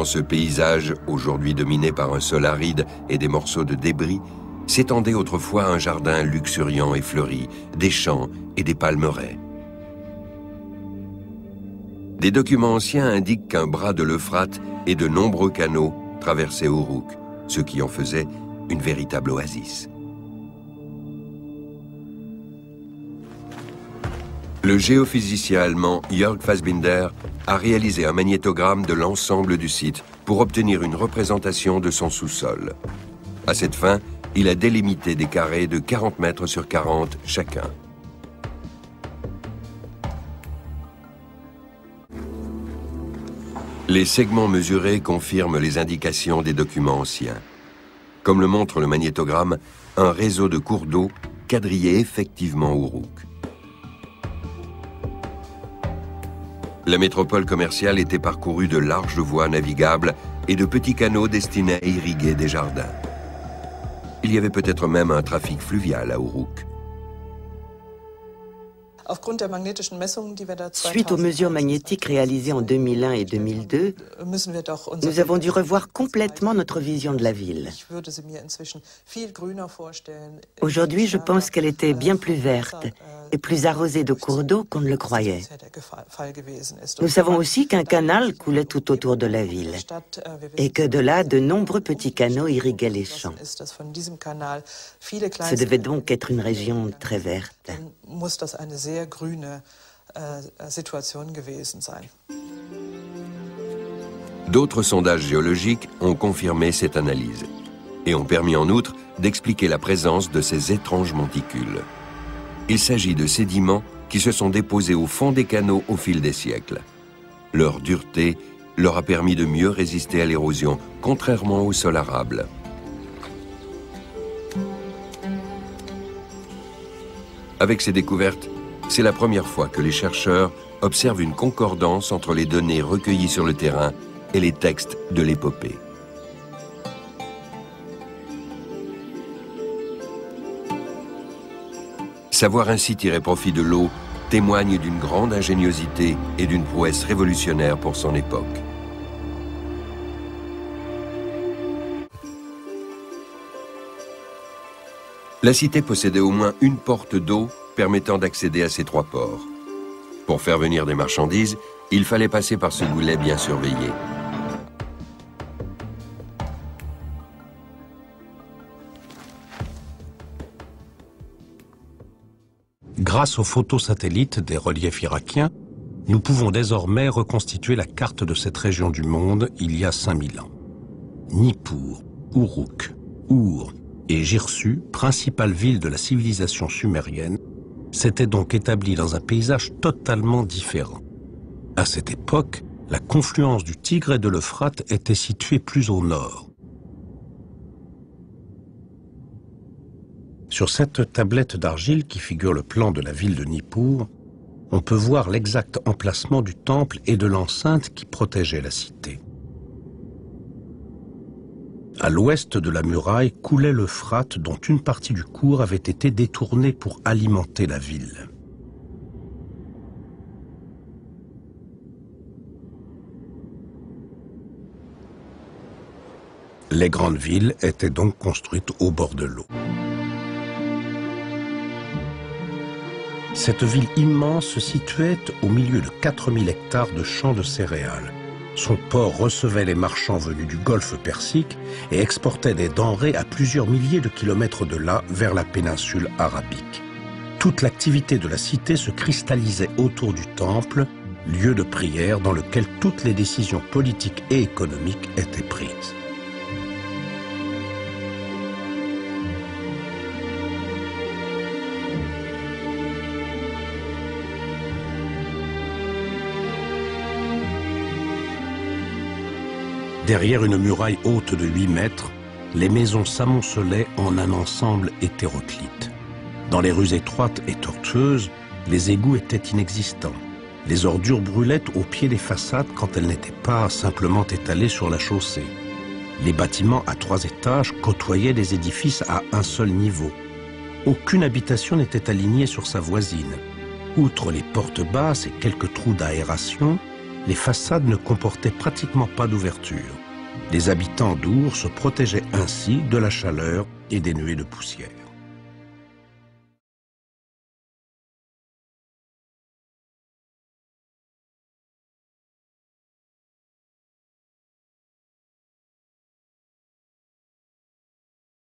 Dans ce paysage, aujourd'hui dominé par un sol aride et des morceaux de débris, s'étendait autrefois un jardin luxuriant et fleuri, des champs et des palmeraies. Des documents anciens indiquent qu'un bras de l'Euphrate et de nombreux canaux traversaient Uruk, ce qui en faisait une véritable oasis. Le géophysicien allemand Jörg Fassbinder a réalisé un magnétogramme de l'ensemble du site pour obtenir une représentation de son sous-sol. À cette fin, il a délimité des carrés de 40 mètres sur 40 chacun. Les segments mesurés confirment les indications des documents anciens. Comme le montre le magnétogramme, un réseau de cours d'eau quadrillait effectivement Uruk. La métropole commerciale était parcourue de larges voies navigables et de petits canaux destinés à irriguer des jardins. Il y avait peut-être même un trafic fluvial à Uruk. Suite aux mesures magnétiques réalisées en 2001 et 2002, nous avons dû revoir complètement notre vision de la ville. Aujourd'hui, je pense qu'elle était bien plus verte et plus arrosée de cours d'eau qu'on ne le croyait. Nous savons aussi qu'un canal coulait tout autour de la ville et que de là, de nombreux petits canaux irriguaient les champs. Ce devait donc être une région très verte. D'autres sondages géologiques ont confirmé cette analyse et ont permis en outre d'expliquer la présence de ces étranges monticules. Il s'agit de sédiments qui se sont déposés au fond des canaux au fil des siècles. Leur dureté leur a permis de mieux résister à l'érosion, contrairement au sol arable. Avec ces découvertes, c'est la première fois que les chercheurs observent une concordance entre les données recueillies sur le terrain et les textes de l'épopée. Savoir ainsi tirer profit de l'eau témoigne d'une grande ingéniosité et d'une prouesse révolutionnaire pour son époque. La cité possédait au moins une porte d'eau permettant d'accéder à ces trois ports. Pour faire venir des marchandises, il fallait passer par ce goulet bien surveillé. Grâce aux photos satellites des reliefs irakiens, nous pouvons désormais reconstituer la carte de cette région du monde il y a 5000 ans. Nippur, Uruk, Ur et Girsu, principales villes de la civilisation sumérienne, s'étaient donc établies dans un paysage totalement différent. À cette époque, la confluence du Tigre et de l'Euphrate était située plus au nord. Sur cette tablette d'argile qui figure le plan de la ville de Nippur, on peut voir l'exact emplacement du temple et de l'enceinte qui protégeait la cité. À l'ouest de la muraille coulait l'Euphrate dont une partie du cours avait été détournée pour alimenter la ville. Les grandes villes étaient donc construites au bord de l'eau. Cette ville immense se situait au milieu de 4000 hectares de champs de céréales. Son port recevait les marchands venus du golfe Persique et exportait des denrées à plusieurs milliers de kilomètres de là vers la péninsule arabique. Toute l'activité de la cité se cristallisait autour du temple, lieu de prière dans lequel toutes les décisions politiques et économiques étaient prises. Derrière une muraille haute de 8 mètres, les maisons s'amoncelaient en un ensemble hétéroclite. Dans les rues étroites et tortueuses, les égouts étaient inexistants. Les ordures brûlaient au pied des façades quand elles n'étaient pas simplement étalées sur la chaussée. Les bâtiments à 3 étages côtoyaient des édifices à un seul niveau. Aucune habitation n'était alignée sur sa voisine. Outre les portes basses et quelques trous d'aération, les façades ne comportaient pratiquement pas d'ouverture. Les habitants d'Our se protégeaient ainsi de la chaleur et des nuées de poussière.